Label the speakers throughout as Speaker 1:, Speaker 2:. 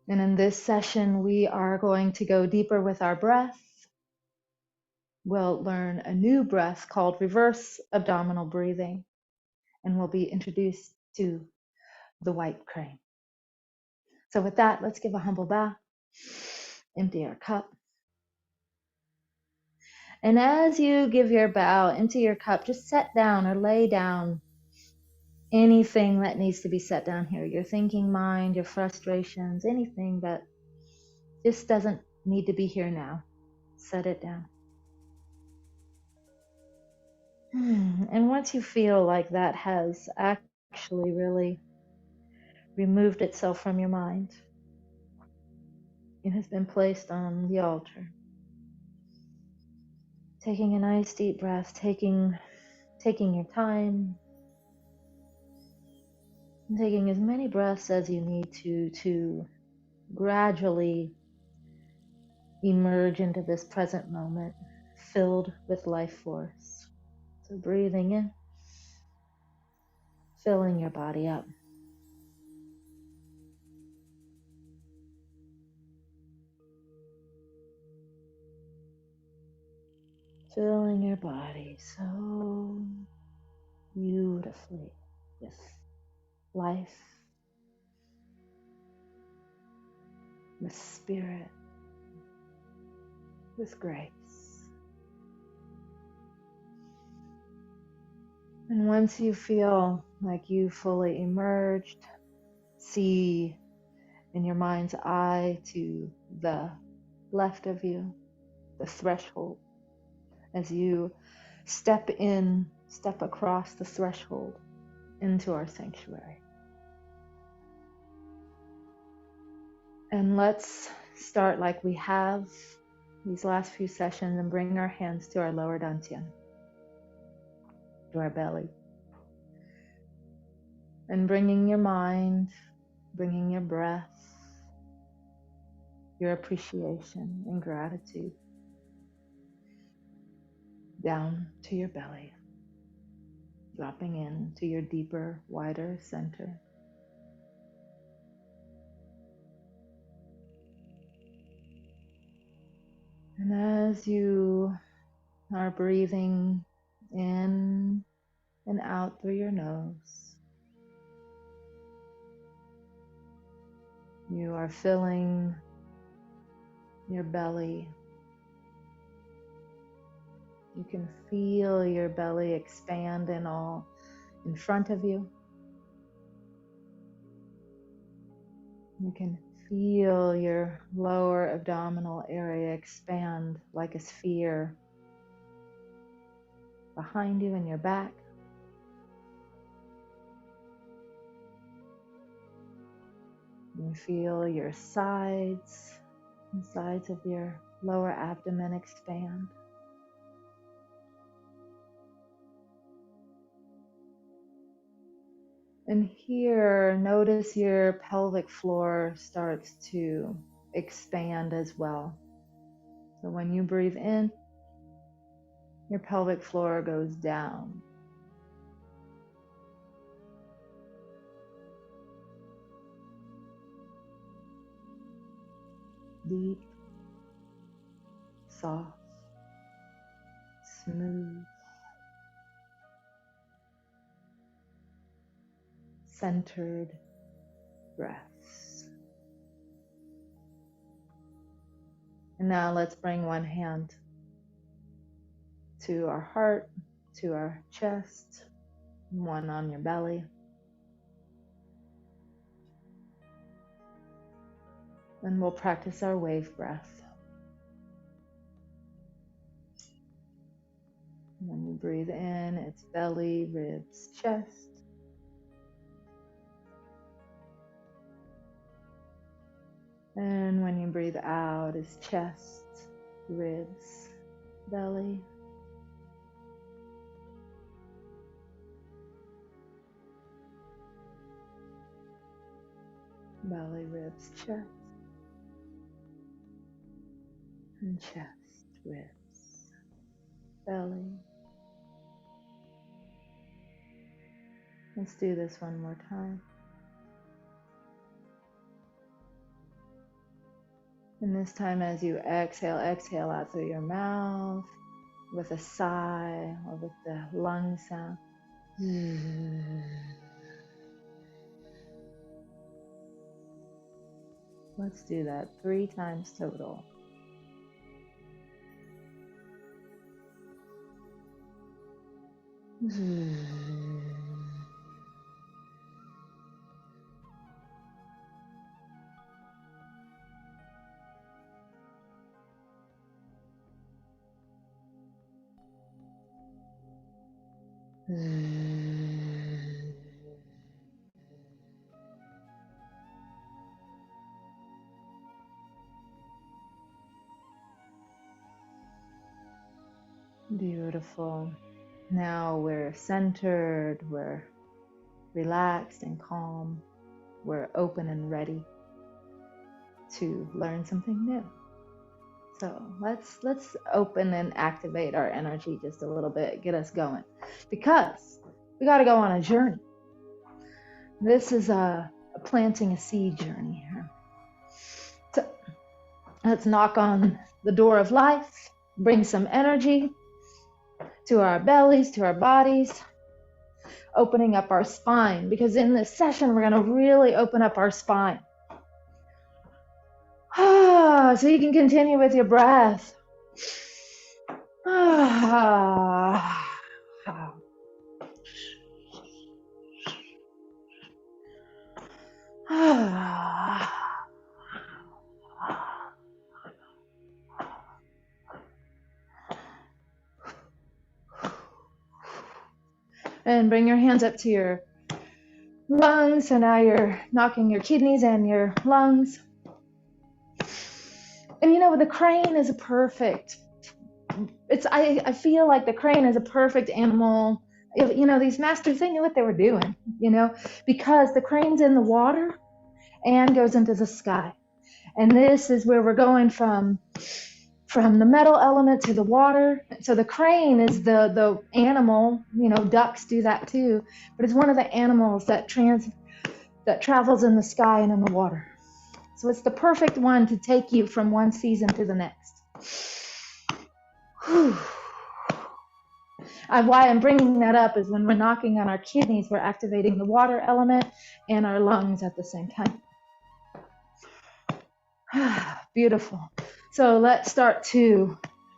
Speaker 1: And in this session, we are going to go deeper with our breath. We'll learn a new breath called reverse abdominal breathing, and we'll be introduced to the white crane. So with that, let's give a humble bow, empty our cup. And as you give your bow, empty your cup, just set down or lay down anything that needs to be set down here. Your thinking mind, your frustrations, anything that just doesn't need to be here now. Set it down. And once you feel like that has actually really removed itself from your mind, it has been placed on the altar. Taking a nice deep breath, taking your time, taking as many breaths as you need to gradually emerge into this present moment filled with life force. So breathing in, filling your body up. Filling your body so beautifully with life, with spirit, with grace. And once you feel like you fully emerged, see in your mind's eye to the left of you, the threshold, as you step across the threshold into our sanctuary. And let's start like we have these last few sessions and bring our hands to our lower dantian, to our belly. And bringing your mind, bringing your breath, your appreciation and gratitude down to your belly, dropping into your deeper, wider center. And as you are breathing in and out through your nose, you are filling your belly. You can feel your belly expand and all in front of you. You can feel your lower abdominal area expand like a sphere behind you and your back. You feel your sides of your lower abdomen expand. And here, notice your pelvic floor starts to expand as well. So when you breathe in, your pelvic floor goes down. Deep, soft, smooth, centered breaths. And now let's bring one hand to our heart, to our chest, one on your belly. And we'll practice our wave breath. When you breathe in, it's belly, ribs, chest. And when you breathe out, it's chest, ribs, belly. Belly, ribs, chest. And chest, ribs, belly. Let's do this one more time. And this time as you exhale, exhale out through your mouth with a sigh or with the lung sound. Let's do that 3 times total. Beautiful. Now we're centered, we're relaxed and calm, we're open and ready to learn something new. So let's open and activate our energy just a little bit, get us going, because we got to go on a journey. This is a planting a seed journey here. So let's knock on the door of life, bring some energy to our bellies, to our bodies, opening up our spine, because in this session we're going to really open up our spine. So you can continue with your breath. And bring your hands up to your lungs. So now you're knocking your kidneys and your lungs. And you know, the crane is a perfect, I feel like the crane is a perfect animal. You know, these masters, they knew what they were doing, you know, because the crane's in the water and goes into the sky. And this is where we're going from the metal element to the water. So the crane is the animal, you know, ducks do that too, but it's one of the animals that travels in the sky and in the water. So it's the perfect one to take you from one season to the next. Why I'm bringing that up is when we're knocking on our kidneys, we're activating the water element and our lungs at the same time. Beautiful. So let's start to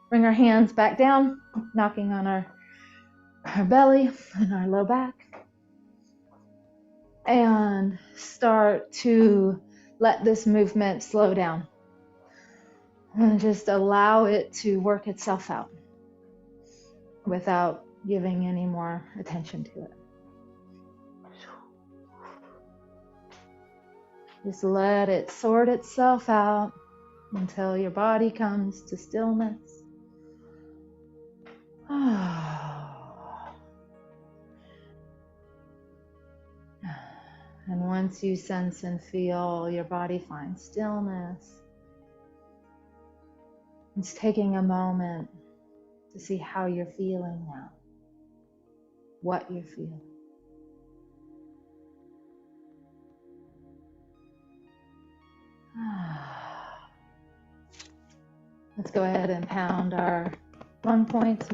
Speaker 1: bring our hands back down, knocking on our belly and our low back. And start to let this movement slow down. And just allow it to work itself out without giving any more attention to it. Just let it sort itself out until your body comes to stillness. And once you sense and feel your body find stillness, it's taking a moment to see how you're feeling now, what you're feeling. Let's go ahead and pound our lung points.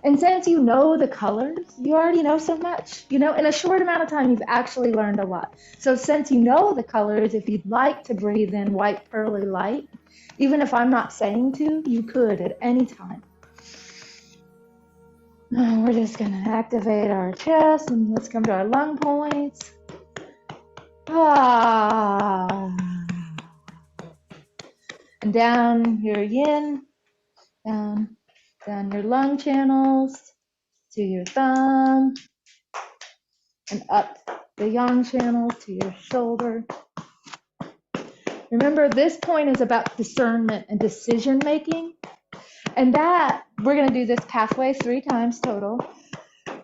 Speaker 1: And since you know the colors, you already know so much. You know, in a short amount of time, you've actually learned a lot. So since you know the colors, if you'd like to breathe in white, pearly light, even if I'm not saying to, you could at any time. We're just going to activate our chest, and let's come to our lung points. And down your yin, down your lung channels to your thumb, and up the yang channels to your shoulder. Remember, this point is about discernment and decision making, and that we're going to do this pathway 3 times total.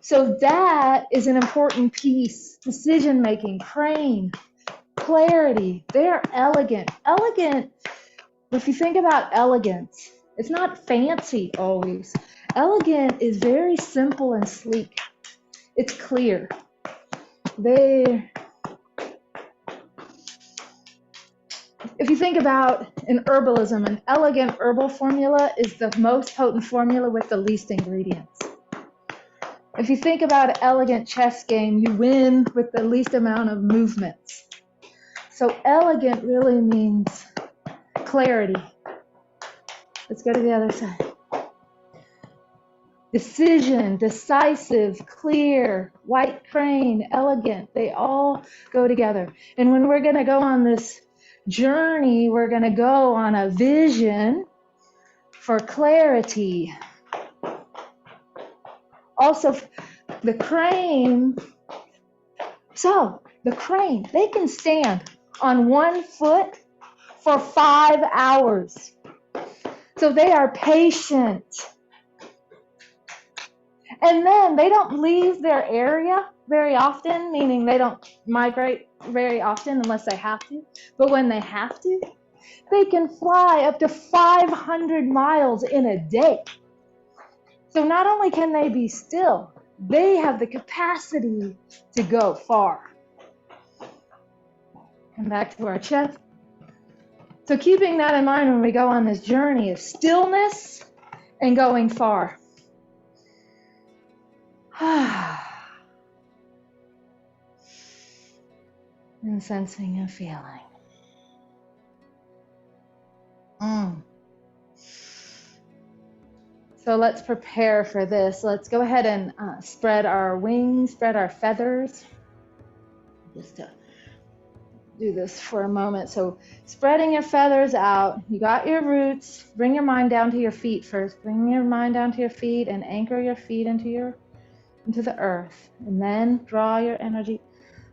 Speaker 1: So that is an important piece. Decision making, praying, clarity. They're elegant. Elegant, if you think about elegance, it's not fancy always. Elegant is very simple and sleek. It's clear. if you think about in herbalism, an elegant herbal formula is the most potent formula with the least ingredients. If you think about an elegant chess game, you win with the least amount of movements. So elegant really means clarity. Let's go to the other side. Decision, decisive, clear, white crane, elegant, they all go together. And when we're going to go on this journey, we're going to go on a vision for clarity. Also, the crane, they can stand on one foot for 5 hours. So they are patient. And then they don't leave their area very often, meaning they don't migrate very often unless they have to. But when they have to, they can fly up to 500 miles in a day. So not only can they be still, they have the capacity to go far. Come back to our chest. So keeping that in mind when we go on this journey is stillness and going far. And sensing and feeling. So let's prepare for this. Let's go ahead and spread our wings, spread our feathers. Just to do this for a moment. So spreading your feathers out. You got your roots. Bring your mind down to your feet first. Bring your mind down to your feet and anchor your feet into the earth. And then draw your energy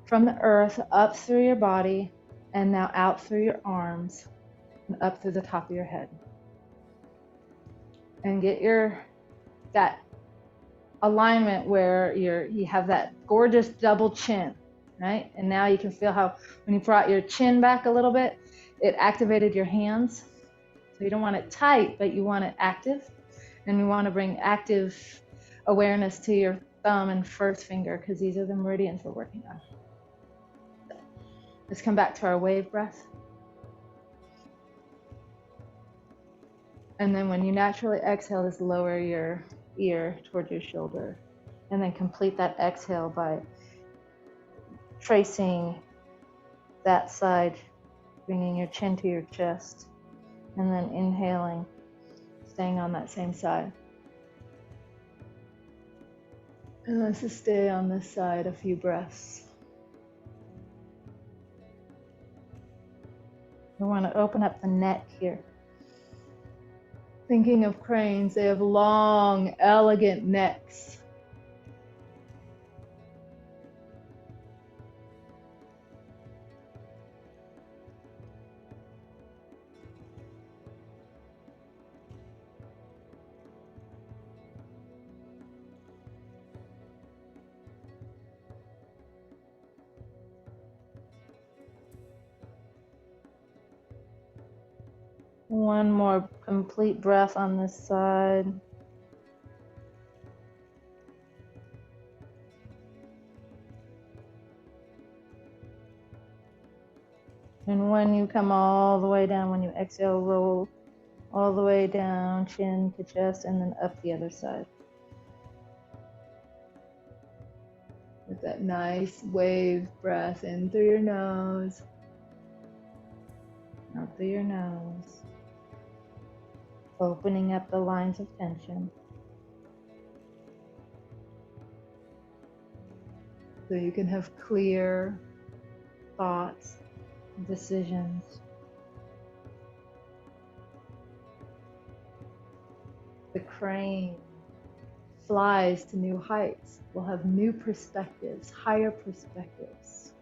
Speaker 1: from the earth up through your body and now out through your arms and up through the top of your head. And get that alignment where you have that gorgeous double chin, right? And now you can feel how when you brought your chin back a little bit, it activated your hands. So you don't want it tight, but you want it active. And you want to bring active awareness to your thumb and first finger because these are the meridians we're working on. Let's come back to our wave breath. And then when you naturally exhale, just lower your ear toward your shoulder. And then complete that exhale by tracing that side, bringing your chin to your chest. And then inhaling, staying on that same side. And let's just stay on this side a few breaths. We want to open up the neck here. Thinking of cranes, they have long, elegant necks. One more complete breath on this side. And when you come all the way down, when you exhale, roll all the way down, chin to chest, and then up the other side. With that nice wave breath in through your nose, out through your nose. Opening up the lines of tension. So you can have clear thoughts, decisions. The crane flies to new heights. Will have new perspectives, higher perspectives.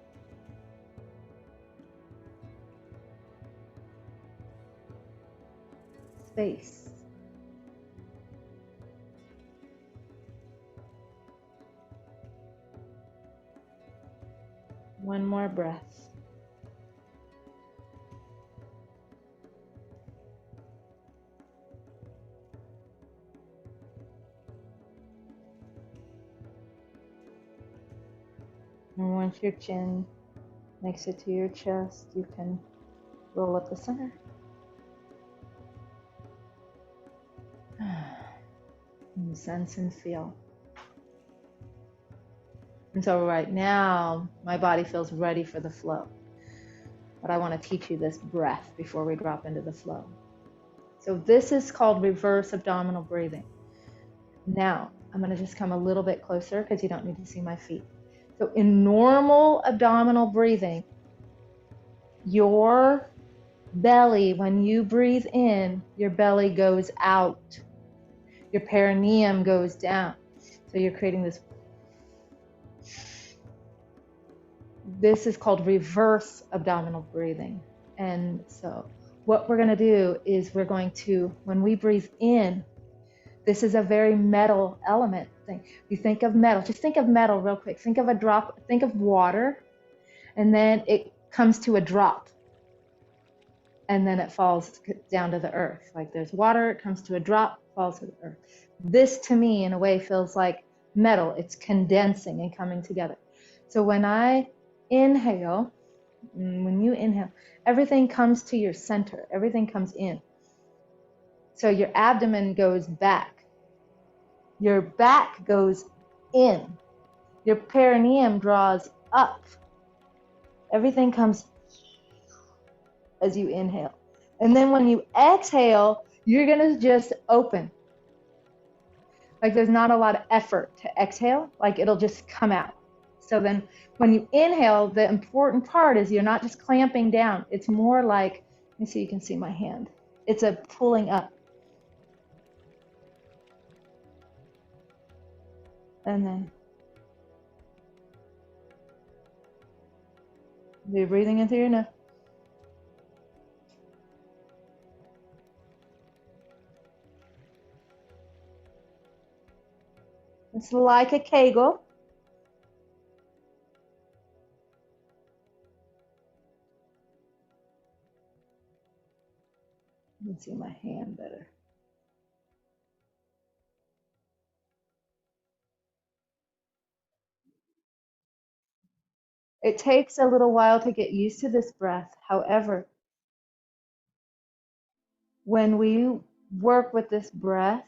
Speaker 1: Space. One more breath. And once your chin makes it to your chest, you can Roll up the center. And sense and feel. And so right now, my body feels ready for the flow. But I want to teach you this breath before we drop into the flow. So this is called reverse abdominal breathing. Now, I'm going to just come a little bit closer because you don't need to see my feet. So in normal abdominal breathing, your belly, when you breathe in, your belly goes out. Your perineum goes down. So you're creating this. This is called reverse abdominal breathing. And so what we're going to do is we're going to, when we breathe in, this is a very metal element thing. You think of metal, just think of metal real quick. Think of a drop, think of water, and then it comes to a drop. And then it falls down to the earth. Like there's water, it comes to a drop, falls to the earth. This to me, in a way, feels like metal. It's condensing and coming together. So when I inhale, when you inhale, everything comes to your center. Everything comes in. So your abdomen goes back. Your back goes in. Your perineum draws up. Everything comes as you inhale. And then when you exhale, you're going to just open. Like there's not a lot of effort to exhale. Like it'll just come out. So then when you inhale, the important part is you're not just clamping down. It's more like, let me see, you can see my hand. It's a pulling up. And then you're breathing in through your nose. It's like a Kegel. You can see my hand better. It takes a little while to get used to this breath. However, when we work with this breath,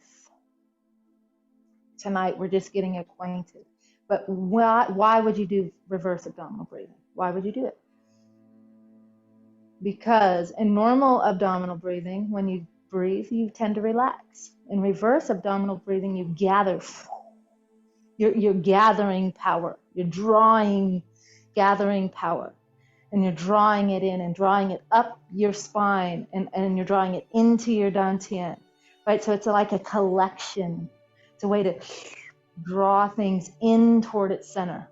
Speaker 1: tonight we're just getting acquainted. But why would you do reverse abdominal breathing? Why would you do it? Because in normal abdominal breathing, when you breathe, you tend to relax. In reverse abdominal breathing, you gather. You're gathering power. You're gathering power. And you're drawing it in and drawing it up your spine, and you're drawing it into your dantian, right? So it's like a collection. It's a way to draw things in toward its center,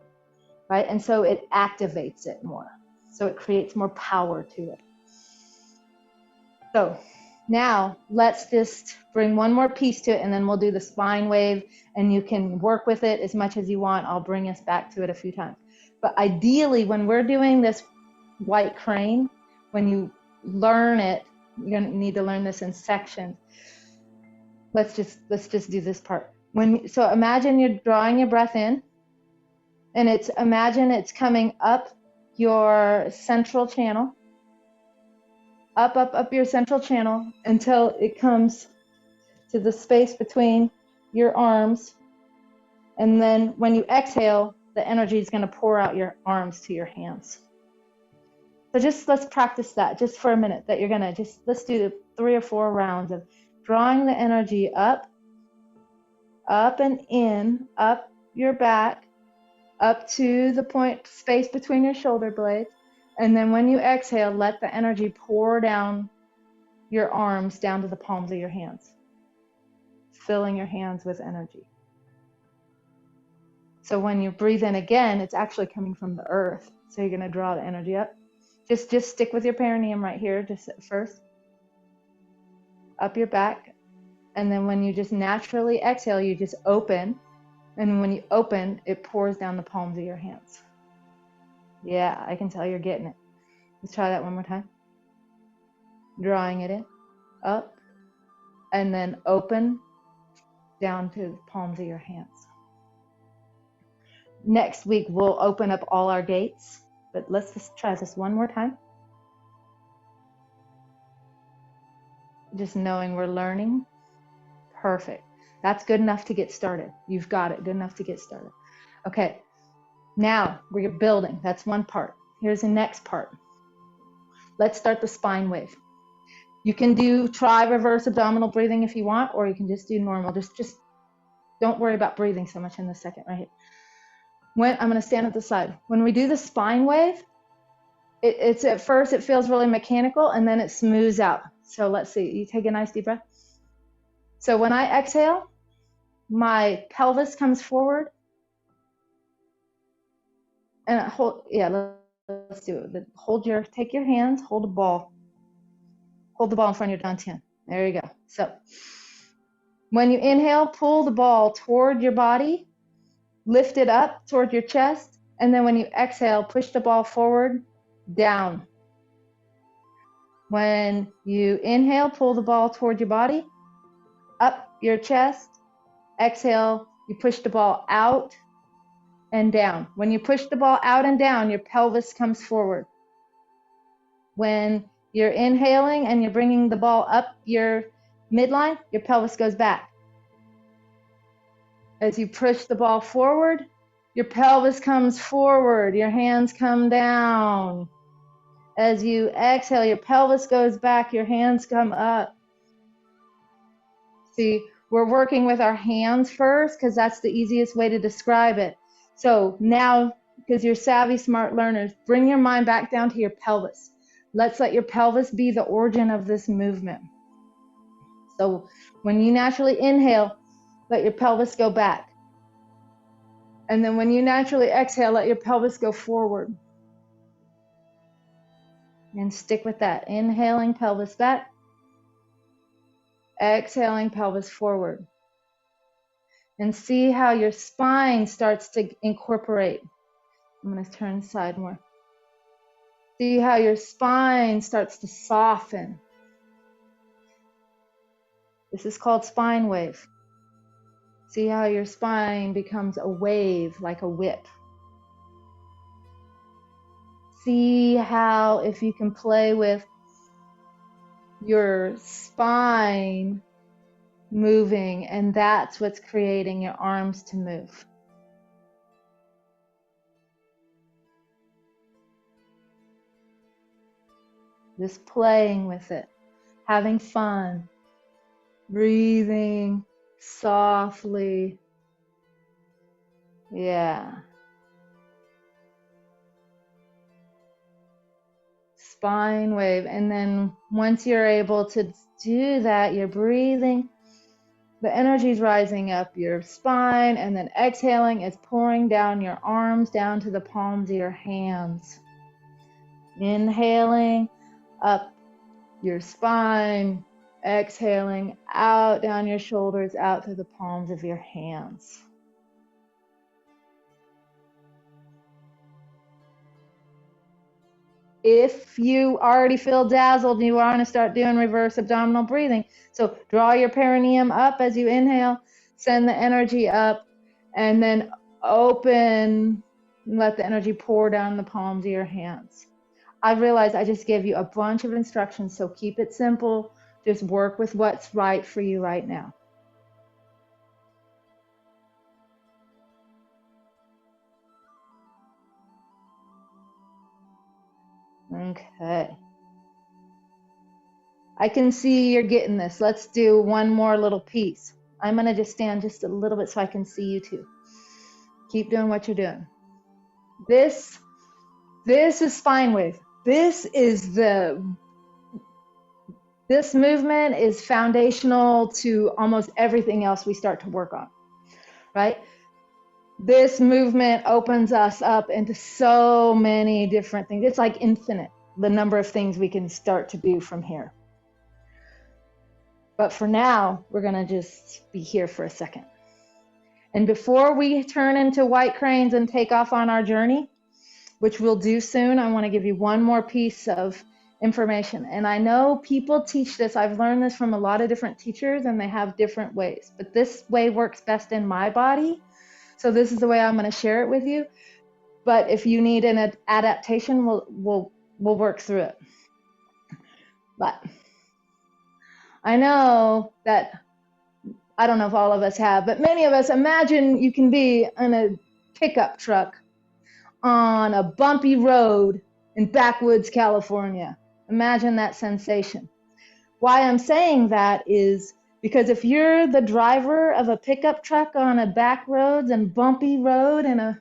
Speaker 1: right? And so it activates it more. So it creates more power to it. So now let's just bring one more piece to it, and then we'll do the spine wave, and you can work with it as much as you want. I'll bring us back to it a few times. But ideally, when we're doing this white crane, when you learn it, you're going to need to learn this in sections. Let's just do this part. So imagine you're drawing your breath in, and imagine it's coming up your central channel, up your central channel until it comes to the space between your arms. And then when you exhale, the energy is going to pour out your arms to your hands. So let's practice that just for a minute, that you're going to let's do 3 or 4 rounds of drawing the energy up and in, up your back, up to the space between your shoulder blades. And then when you exhale, let the energy pour down your arms down to the palms of your hands, filling your hands with energy. So when you breathe in again, it's actually coming from the earth. So you're going to draw the energy up. Just stick with your perineum right here, just at first. Up your back. And then when you just naturally exhale, you just open. And when you open, it pours down the palms of your hands. Yeah, I can tell you're getting it. Let's try that one more time. Drawing it in, up, and then open down to the palms of your hands. Next week, we'll open up all our gates, but let's just try this one more time. just knowing we're learning. Perfect. That's good enough to get started. You've got it. Good enough to get started. Okay. Now we're building. That's one part. Here's the next part. Let's start the spine wave. You can try reverse abdominal breathing if you want, or you can just do normal. Just don't worry about breathing so much in the second right here. I'm going to stand at the side. When we do the spine wave, it's at first it feels really mechanical and then it smooths out. So let's see. You take a nice deep breath. So when I exhale, my pelvis comes forward. And let's do it. Take your hands, hold a ball. Hold the ball in front of your dantian. There you go. So when you inhale, pull the ball toward your body, lift it up toward your chest, and then when you exhale, push the ball forward, down. When you inhale, pull the ball toward your body, up your chest. Exhale, you push the ball out and down. When you push the ball out and down, your pelvis comes forward. When you're inhaling and you're bringing the ball up your midline, your pelvis goes back. As you push the ball forward, your pelvis comes forward, your hands come down. As you exhale, your pelvis goes back, your hands come up. See, we're working with our hands first because that's the easiest way to describe it. So now, because you're savvy, smart learners, bring your mind back down to your pelvis. Let's let your pelvis be the origin of this movement. So when you naturally inhale, let your pelvis go back. And then when you naturally exhale, let your pelvis go forward. And stick with that. Inhaling, pelvis back. Exhaling, pelvis forward. And see how your spine starts to incorporate. I'm going to turn side more. See how your spine starts to soften. This is called spine wave. See how your spine becomes a wave, like a whip. See how, if you can play with your spine moving, and that's what's creating your arms to move. Just playing with it, having fun, breathing softly. Yeah. Spine wave. And then once you're able to do that, you're breathing, the energy's rising up your spine, and then exhaling is pouring down your arms down to the palms of your hands. Inhaling up your spine, exhaling out down your shoulders, out to the palms of your hands. If you already feel dazzled and you want to start doing reverse abdominal breathing, so draw your perineum up as you inhale, send the energy up, and then open and let the energy pour down the palms of your hands. I realize I just gave you a bunch of instructions, so keep it simple. Just work with what's right for you right now. Okay. I can see you're getting this. Let's do one more little piece. I'm going to just stand just a little bit so I can see you too. Keep doing what you're doing. This is spine wave. This movement is foundational to almost everything else we start to work on, right? This movement opens us up into so many different things. It's like infinite, the number of things we can start to do from here. But for now, we're going to just be here for a second. And before we turn into white cranes and take off on our journey, which we'll do soon, I want to give you one more piece of information. And I know people teach this. I've learned this from a lot of different teachers, and they have different ways. But this way works best in my body. So this is the way I'm going to share it with you. But if you need an adaptation, we'll work through it. But I know that, I don't know if all of us have, but many of us, imagine you can be in a pickup truck on a bumpy road in backwoods, California. Imagine that sensation. Why I'm saying that is because if you're the driver of a pickup truck on a back roads and bumpy road and a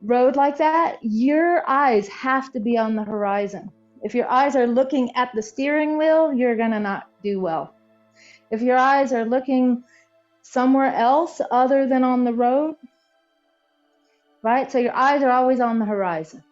Speaker 1: road like that, your eyes have to be on the horizon. If your eyes are looking at the steering wheel, you're gonna not do well. If your eyes are looking somewhere else other than on the road, right? So your eyes are always on the horizon.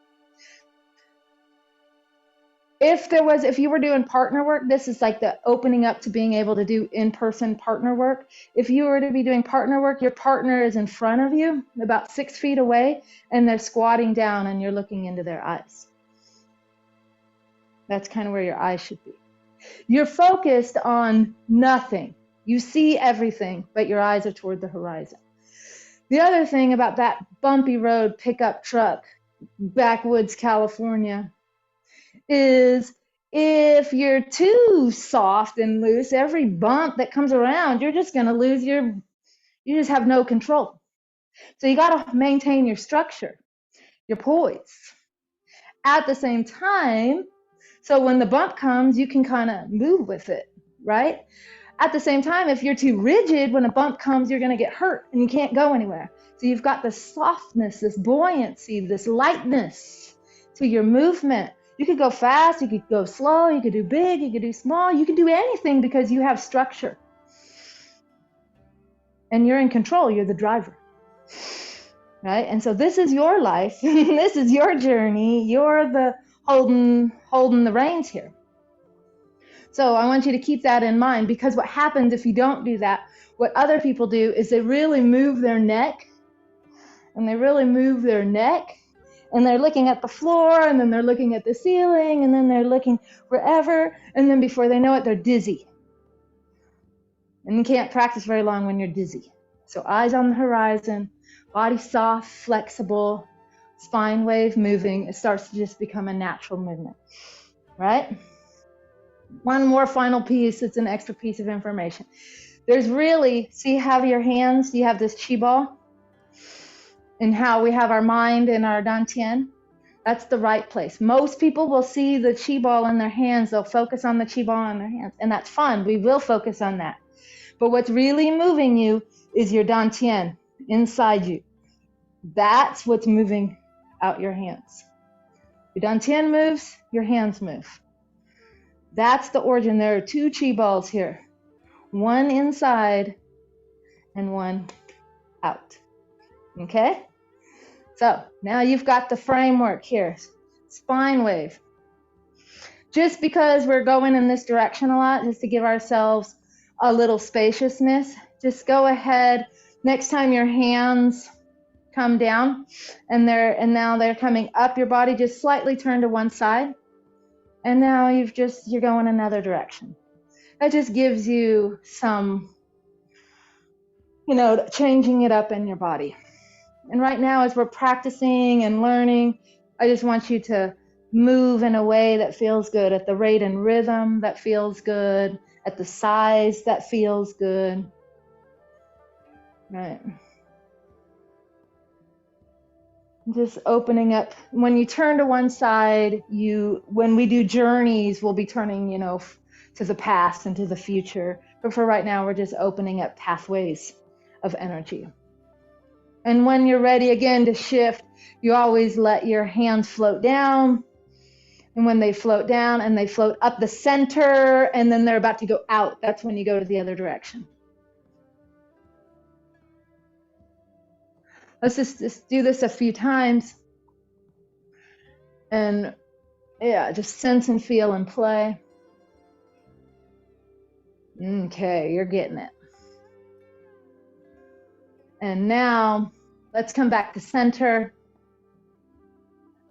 Speaker 1: If you were doing partner work, this is like the opening up to being able to do in-person partner work. If you were to be doing partner work, your partner is in front of you, about 6 feet away, and they're squatting down and you're looking into their eyes. That's kind of where your eyes should be. You're focused on nothing. You see everything, but your eyes are toward the horizon. The other thing about that bumpy road pickup truck, backwoods, California, is if you're too soft and loose, every bump that comes around, you're just going to lose you just have no control. So you got to maintain your structure, your poise. At the same time, so when the bump comes, you can kind of move with it, right? At the same time, if you're too rigid, when a bump comes, you're going to get hurt and you can't go anywhere. So you've got this softness, this buoyancy, this lightness to your movement. You could go fast, you could go slow, you could do big, you could do small, you can do anything because you have structure. And you're in control, you're the driver. Right? And so this is your life, this is your journey, you're the holding the reins here. So I want you to keep that in mind, because what happens if you don't do that, what other people do is they really move their neck, and they really move their neck, and they're looking at the floor, and then they're looking at the ceiling, and then they're looking wherever, and then before they know it, they're dizzy. And you can't practice very long when you're dizzy. So eyes on the horizon, body soft, flexible, spine wave moving. It starts to just become a natural movement, right? One more final piece. It's an extra piece of information. There's really, see how your hands, you have this chi ball, and how we have our mind and our dantian. That's the right place. Most people will see the chi ball in their hands. They'll focus on the chi ball in their hands, and that's fun. We will focus on that. But what's really moving you is your dantian inside you. That's what's moving out your hands. Your dantian moves, your hands move. That's the origin. There are two chi balls here, one inside and one out. Okay? So now you've got the framework here. Spine wave. Just because we're going in this direction a lot, just to give ourselves a little spaciousness, just go ahead. Next time your hands come down and now they're coming up your body, just slightly turn to one side. And now you're going another direction. That just gives you some, changing it up in your body. And right now, as we're practicing and learning, I just want you to move in a way that feels good, at the rate and rhythm that feels good, at the size that feels good. Right. Just opening up. When you turn to one side, when we do journeys, we'll be turning, to the past and to the future. But for right now, we're just opening up pathways of energy. And when you're ready again to shift, you always let your hands float down. And when they float down and they float up the center, and then they're about to go out, that's when you go to the other direction. Let's just do this a few times. And yeah, just sense and feel and play. Okay, you're getting it. And now let's come back to center.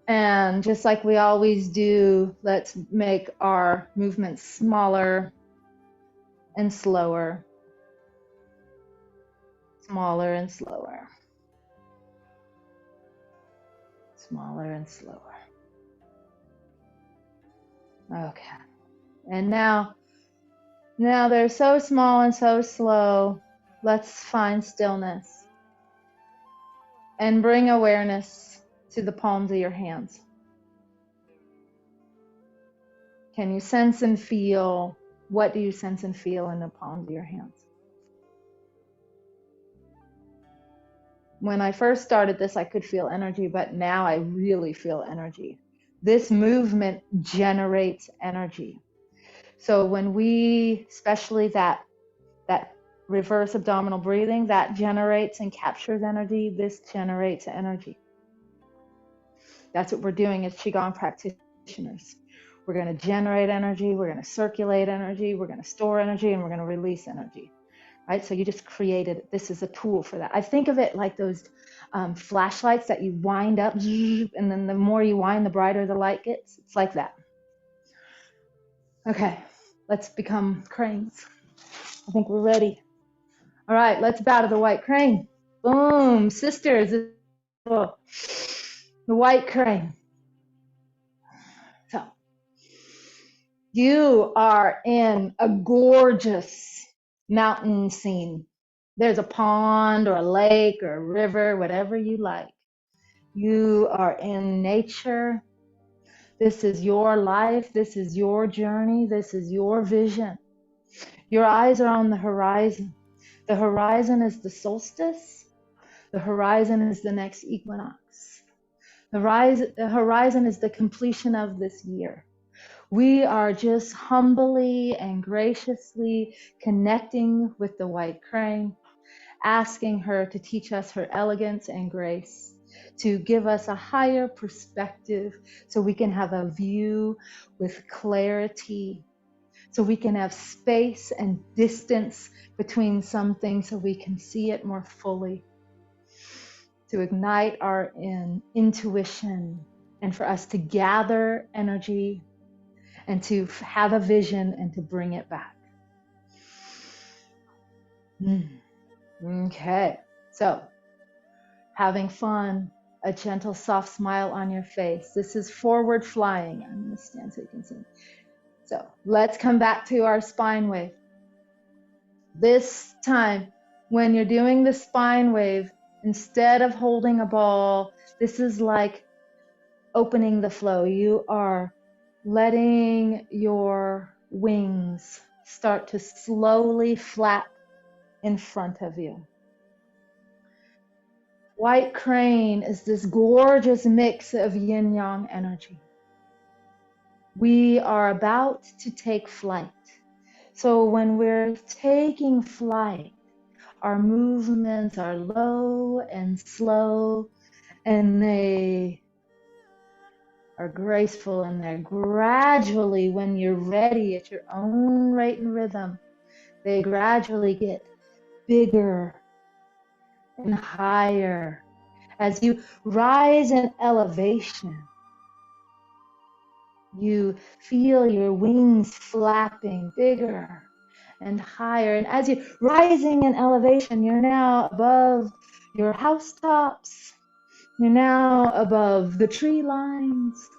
Speaker 1: And just like we always do, let's make our movements smaller and slower. Smaller and slower. Smaller and slower. Okay. And now Now they're so small and so slow. Let's find stillness and bring awareness to the palms of your hands. Can you sense and feel? What do you sense and feel in the palms of your hands? When I first started this, I could feel energy, but now I really feel energy. This movement generates energy. So when we, especially that reverse abdominal breathing, that generates and captures energy. This generates energy. That's what we're doing as Qigong practitioners. We're going to generate energy, we're going to circulate energy, we're going to store energy, and we're going to release energy. Right? So you just created, this is a tool for that. I think of it like those flashlights that you wind up, and then the more you wind, the brighter the light gets. It's like that. Okay, let's become cranes. I think we're ready. All right, let's bow to the white crane. Boom, sisters. The white crane. So, you are in a gorgeous mountain scene. There's a pond or a lake or a river, whatever you like. You are in nature. This is your life. This is your journey. This is your vision. Your eyes are on the horizon. The horizon is the solstice. The horizon is the next equinox. The horizon is the completion of this year. We are just humbly and graciously connecting with the white crane, asking her to teach us her elegance and grace, to give us a higher perspective so we can have a view with clarity, so we can have space and distance between some things so we can see it more fully, to ignite our intuition, and for us to gather energy and to have a vision and to bring it back. Okay, so having fun, a gentle, soft smile on your face. This is forward flying. I'm going to stand so you can see. So let's come back to our spine wave. This time, when you're doing the spine wave, instead of holding a ball, this is like opening the flow. You are letting your wings start to slowly flap in front of you. White crane is this gorgeous mix of yin-yang energy. We are about to take flight. So when we're taking flight, our movements are low and slow, and they are graceful, and they're gradually, when you're ready at your own rate and rhythm, they gradually get bigger and higher. As you rise in elevation, you feel your wings flapping bigger and higher. And as you're rising in elevation, you're now above your housetops. You're now above the tree lines.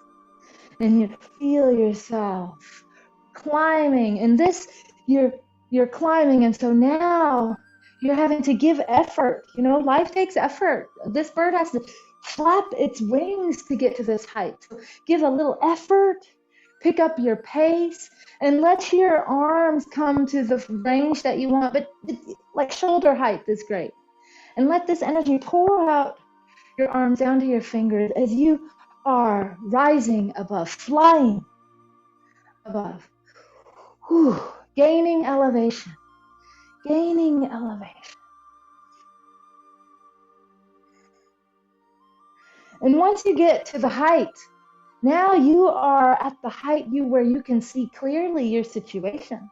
Speaker 1: And you feel yourself climbing. And this, you're climbing. And so now you're having to give effort. You know, life takes effort. This bird has to flap its wings to get to this height. So give a little effort, pick up your pace, and let your arms come to the range that you want, but like shoulder height is great. And let this energy pour out your arms down to your fingers as you are rising above, flying above, gaining elevation, gaining elevation. And once you get to the height, now you are at the height where you can see clearly your situation.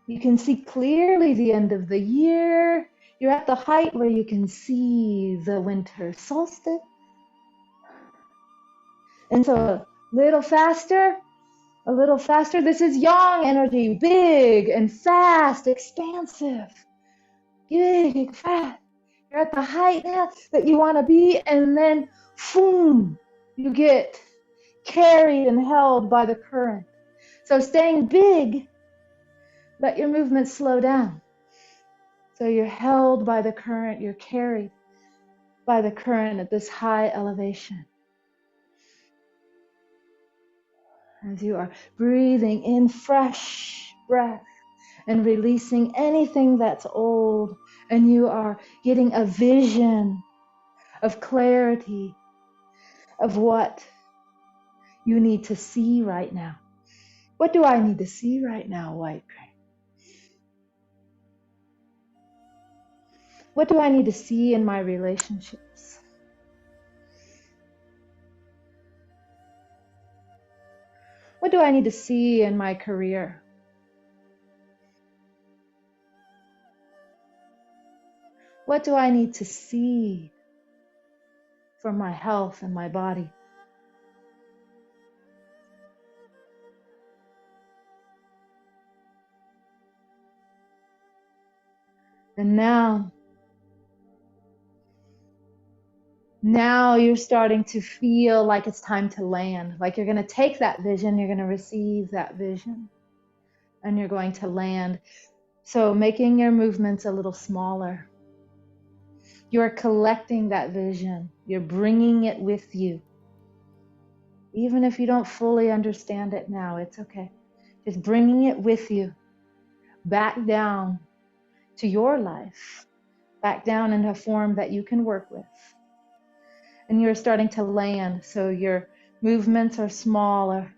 Speaker 1: You can see clearly the end of the year. You're at the height where you can see the winter solstice. And so a little faster. This is yang energy, big and fast, expansive, big, fast. You're at the height now that you want to be, and then, boom, you get carried and held by the current. So staying big let your movement slow down. So you're held by the current, you're carried by the current at this high elevation. As you are breathing in fresh breath and releasing anything that's old, and you are getting a vision of clarity of what you need to see right now. What do I need to see right now, White Crane? What do I need to see in my relationships? What do I need to see in my career? What do I need to see for my health and my body? And now you're starting to feel like it's time to land, like you're going to take that vision, you're going to receive that vision, and you're going to land. So making your movements a little smaller. You're collecting that vision. You're bringing it with you. Even if you don't fully understand it now, it's okay. Just bringing it with you back down to your life, back down in a form that you can work with. And you're starting to land, so your movements are smaller.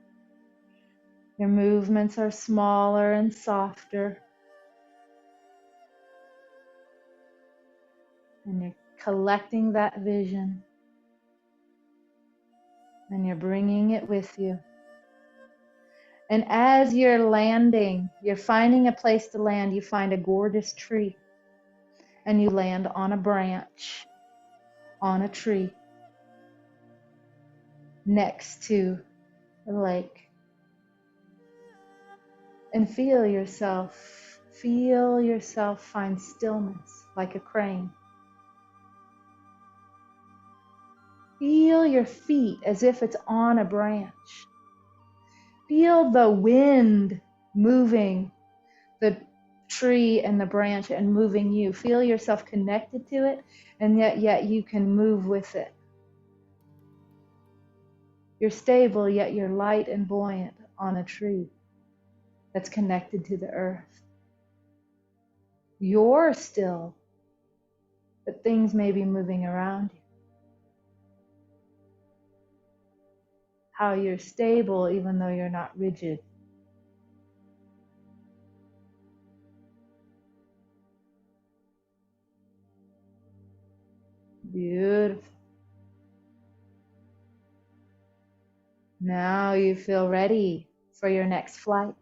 Speaker 1: Your movements are smaller and softer. And you're collecting that vision. And you're bringing it with you. And as you're landing, you're finding a place to land. You find a gorgeous tree. And you land on a branch, on a tree, next to a lake. And feel yourself find stillness like a crane. Feel your feet as if it's on a branch. Feel the wind moving the tree and the branch and moving you. Feel yourself connected to it, and yet you can move with it. You're stable, yet you're light and buoyant on a tree that's connected to the earth. You're still, but things may be moving around you. How you're stable even though you're not rigid. Beautiful. Now you feel ready for your next flight.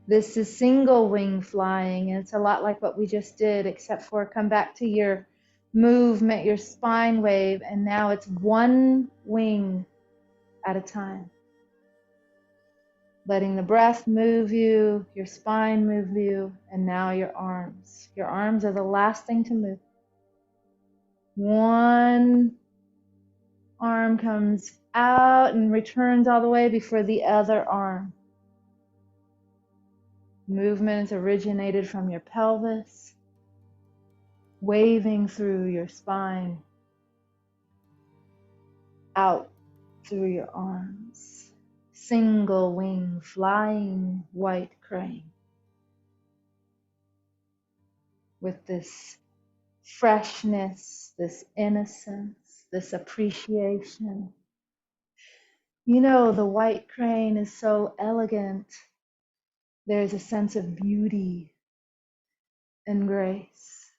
Speaker 1: This is single wing flying, and it's a lot like what we just did, except for come back to your movement, your spine wave, and now it's one wing at a time. Letting the breath move you, your spine move you, and now your arms. Your arms are the last thing to move. One arm comes out and returns all the way before the other arm. Movements originated from your pelvis, waving through your spine, out through your arms. Single wing flying white crane. With this freshness, this innocence, this appreciation. You know, the white crane is so elegant. There's a sense of beauty and grace.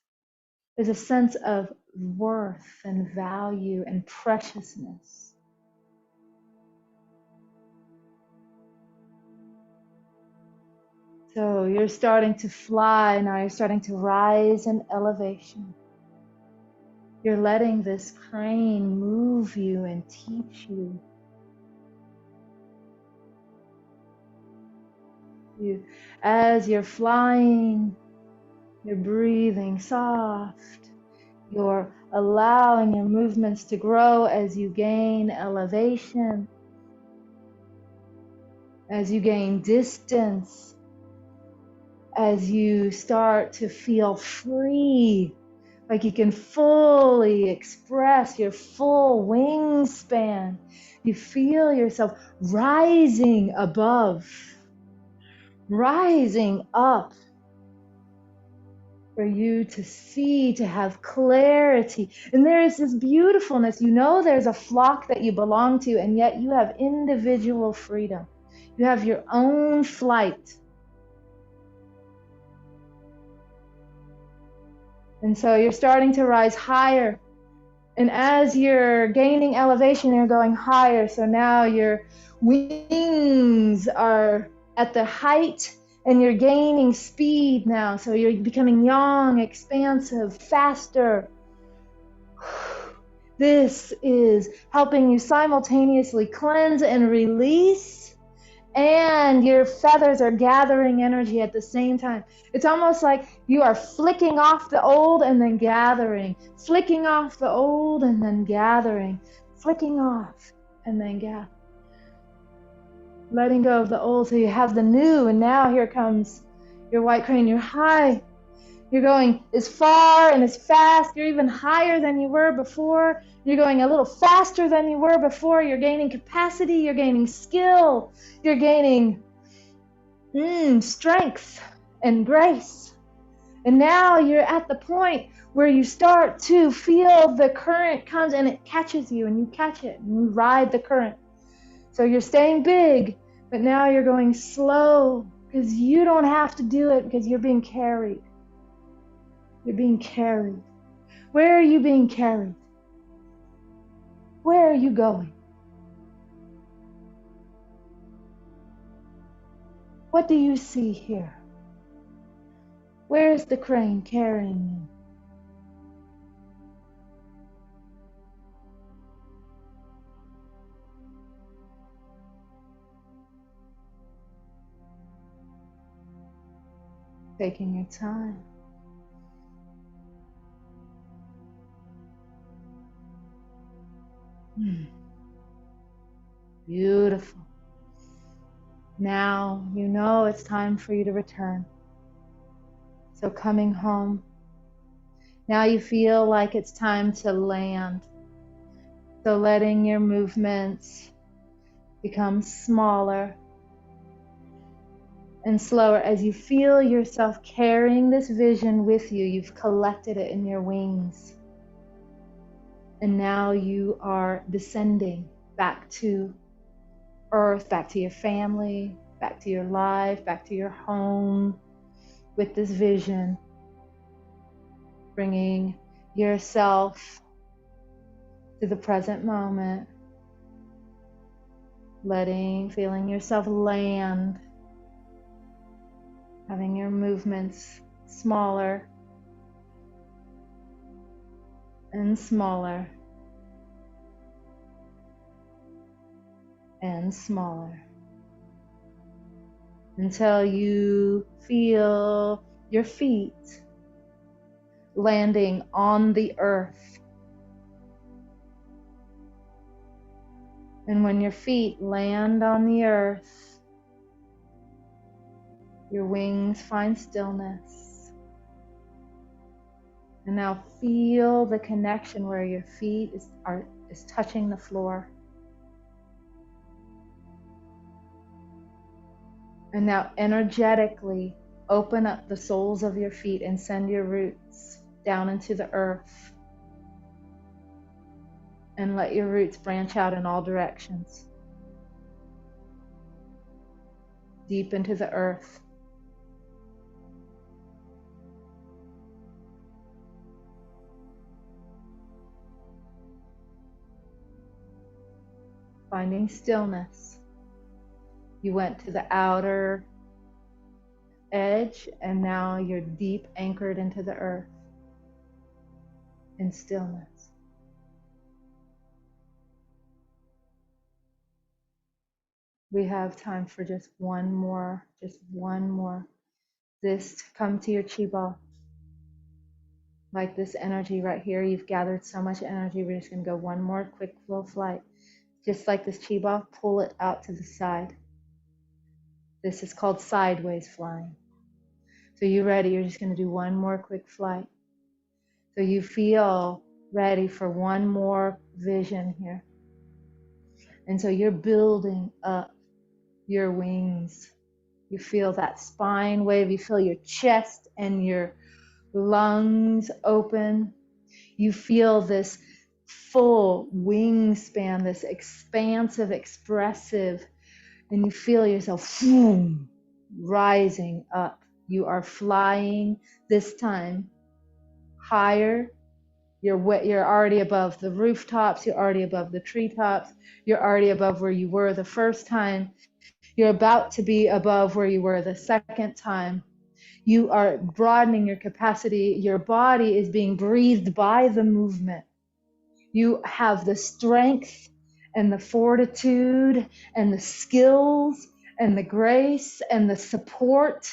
Speaker 1: There's a sense of worth and value and preciousness. So you're starting to fly now, you're starting to rise in elevation. You're letting this crane move you and teach you. As you're flying, you're breathing soft. You're allowing your movements to grow as you gain elevation, as you gain distance. as you start to feel free, like you can fully express your full wingspan. You feel yourself rising above, rising up, for you to see, to have clarity. And there is this beautifulness. You know there's a flock that you belong to, and yet you have individual freedom. You have your own flight. And so you're starting to rise higher. And as you're gaining elevation, you're going higher. So now your wings are at the height and you're gaining speed now. So you're becoming young, expansive, faster. This is helping you simultaneously cleanse and release. And your feathers are gathering energy at the same time. It's almost like you are flicking off the old and then gathering, flicking off the old and then gathering, flicking off and then gathering. Letting go of the old so you have the new, and now here comes your white crane. You're high. You're going as far and as fast. You're even higher than you were before. You're going a little faster than you were before. You're gaining capacity. You're gaining skill. You're gaining strength and grace. And now you're at the point where you start to feel the current comes and it catches you, and you catch it and you ride the current. So you're staying big, but now you're going slow because you don't have to do it because you're being carried. You're being carried. Where are you being carried? Where are you going? What do you see here? Where is the crane carrying you? Taking your time. Beautiful. Now you know it's time for you to return. So coming home, now you feel like it's time to land. So letting your movements become smaller and slower as you feel yourself carrying this vision with you. You've collected it in your wings. And now you are descending back to earth, back to your family, back to your life, back to your home with this vision, bringing yourself to the present moment, feeling yourself land, having your movements smaller and smaller and smaller until you feel your feet landing on the earth. And when your feet land on the earth, your wings find stillness. And now feel the connection where your feet is touching the floor. And now energetically open up the soles of your feet and send your roots down into the earth. And let your roots branch out in all directions. Deep into the earth. Finding stillness. You went to the outer edge and now you're deep anchored into the earth in stillness. We have time for just one more. This, come to your chi ball. Like this energy right here, you've gathered so much energy, we're just gonna go one more quick flow flight. Just like this chi ball, pull it out to the side. This is called sideways flying. So you ready? You're just going to do one more quick flight. So you feel ready for one more vision here. And so you're building up your wings. You feel that spine wave. You feel your chest and your lungs open. You feel this full wingspan, this expansive, expressive, and you feel yourself rising up. You are flying this time higher. You're already above the rooftops. You're already above the treetops. You're already above where you were the first time. You're about to be above where you were the second time. You are broadening your capacity. Your body is being breathed by the movement. You have the strength and the fortitude and the skills and the grace and the support.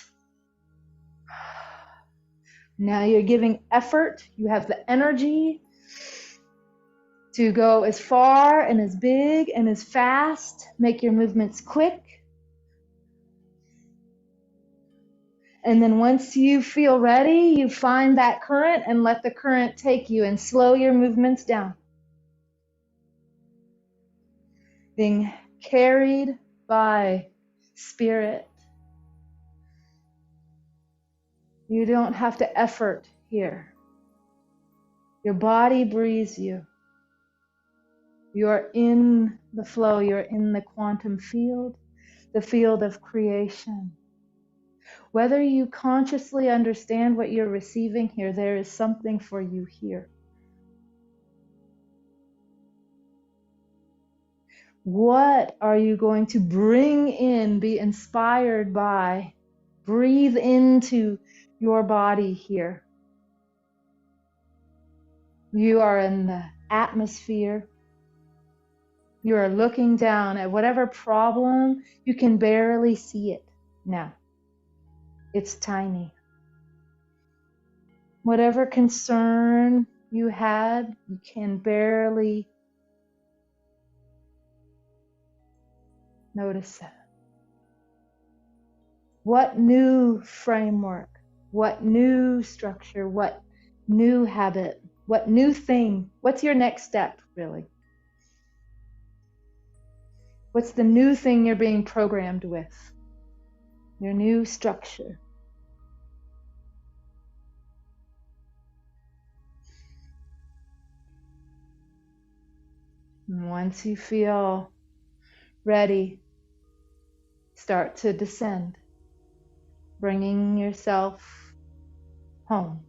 Speaker 1: Now you're giving effort. You have the energy to go as far and as big and as fast. Make your movements quick. And then once you feel ready, you find that current and let the current take you and slow your movements down. Being carried by spirit. You don't have to effort here. Your body breathes you. You're in the flow. You're in the quantum field, the field of creation. Whether you consciously understand what you're receiving here, there is something for you here. What are you going to bring in, be inspired by, breathe into your body here? You are in the atmosphere. You are looking down at whatever problem. You can barely see it now. It's tiny. Whatever concern you had, you can barely notice it. What new framework, what new structure, what new habit, what new thing, what's your next step really? What's the new thing you're being programmed with? Your new structure. And once you feel ready, start to descend, bringing yourself home.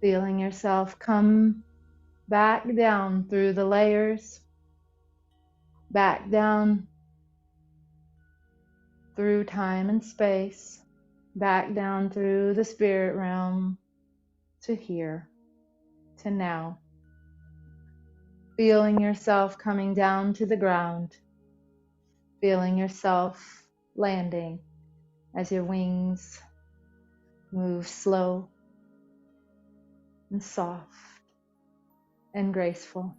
Speaker 1: Feeling yourself come back down through the layers, back down through time and space, back down through the spirit realm to here, to now. Feeling yourself coming down to the ground, feeling yourself landing as your wings move slow and soft and graceful.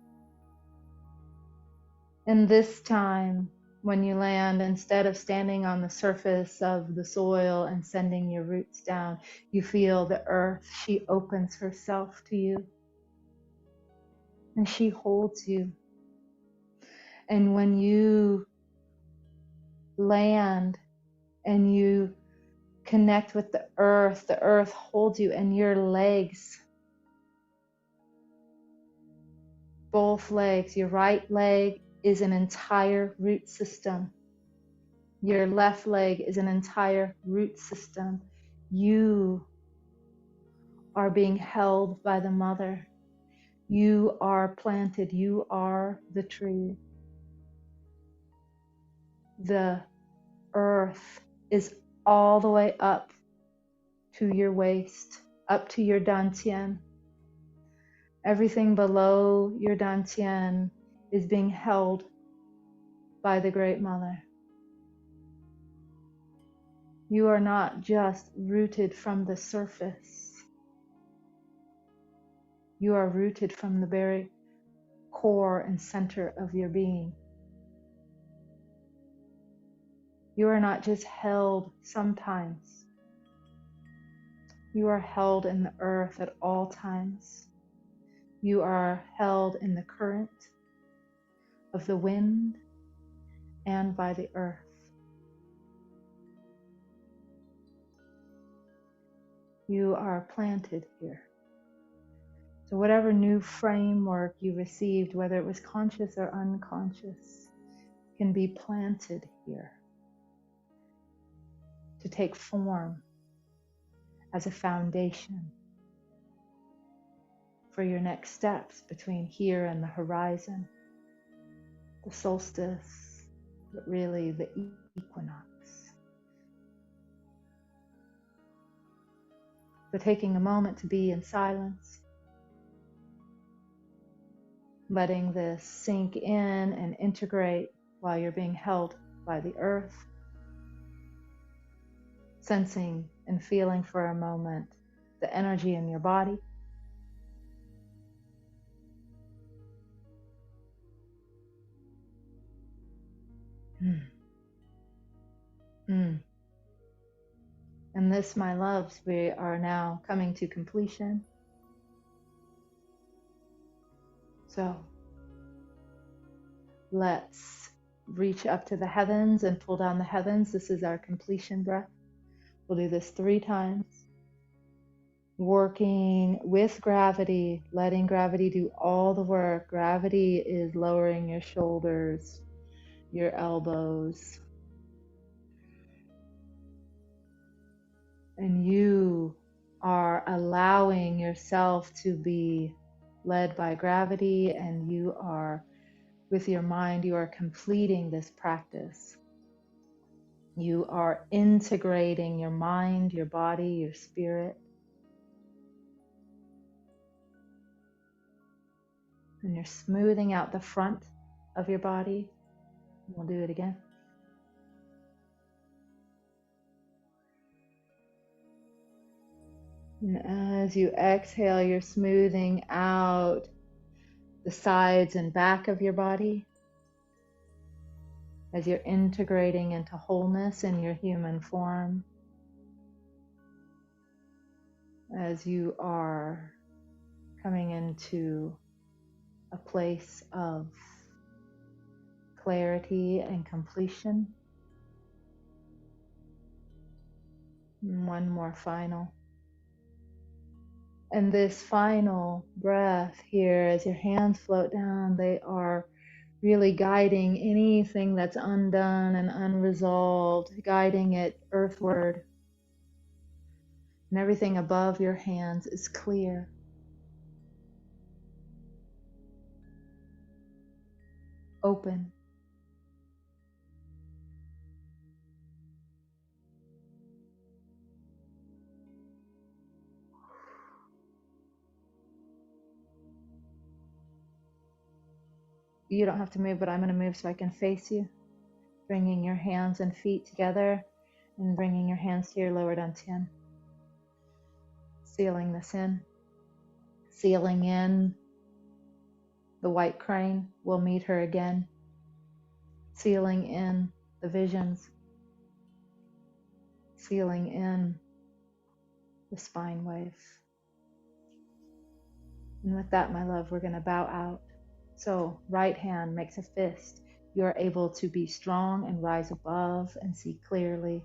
Speaker 1: And this time, when you land, instead of standing on the surface of the soil and sending your roots down, you feel the earth. She opens herself to you and she holds you. And when you land and you connect with the earth holds you, and your legs, both legs, your right leg is an entire root system. Your left leg is an entire root system. You are being held by the mother. You are planted. You are the tree. The earth is all the way up to your waist, up to your dantian. Everything below your dantian is being held by the Great Mother. You are not just rooted from the surface. You are rooted from the very core and center of your being. You are not just held sometimes. You are held in the earth at all times. You are held in the current of the wind and by the earth. You are planted here. So whatever new framework you received, whether it was conscious or unconscious, can be planted here to take form as a foundation for your next steps between here and the horizon, the solstice, but really the equinox. So taking a moment to be in silence, letting this sink in and integrate while you're being held by the earth, sensing and feeling for a moment the energy in your body. And this, my loves, we are now coming to completion. So let's reach up to the heavens and pull down the heavens. This is our completion breath. We'll do this 3 times. Working with gravity, letting gravity do all the work. Gravity is lowering your shoulders, your elbows. And you are allowing yourself to be led by gravity, and you are, with your mind, you are completing this practice. You are integrating your mind, your body, your spirit. And you're smoothing out the front of your body. We'll do it again. And as you exhale, you're smoothing out the sides and back of your body as you're integrating into wholeness in your human form, as you are coming into a place of clarity and completion. And one more final. And this final breath here, as your hands float down, they are really guiding anything that's undone and unresolved, guiding it earthward. And everything above your hands is clear. Open. You don't have to move, but I'm going to move so I can face you. Bringing your hands and feet together and bringing your hands to your lower dantian. Sealing this in. Sealing in the white crane. We'll meet her again. Sealing in the visions. Sealing in the spine wave. And with that, my love, we're going to bow out. So right hand makes a fist. You're able to be strong and rise above and see clearly.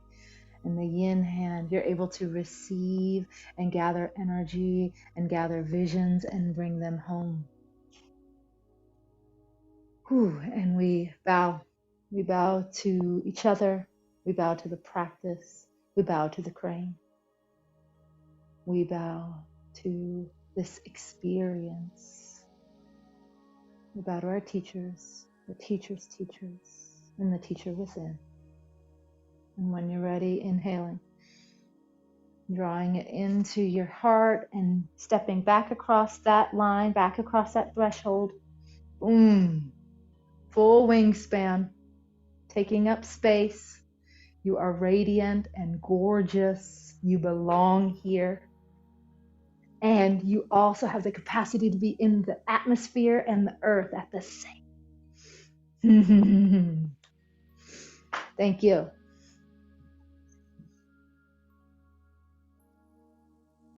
Speaker 1: In the yin hand, you're able to receive and gather energy and gather visions and bring them home. And we bow. We bow to each other. We bow to the practice. We bow to the crane. We bow to this experience. We bow to our teachers, the teacher's teachers, and the teacher within. And when you're ready, inhaling, drawing it into your heart and stepping back across that line, back across that threshold. Boom. Full wingspan, taking up space. You are radiant and gorgeous. You belong here. And you also have the capacity to be in the atmosphere and the earth at the same. Thank you.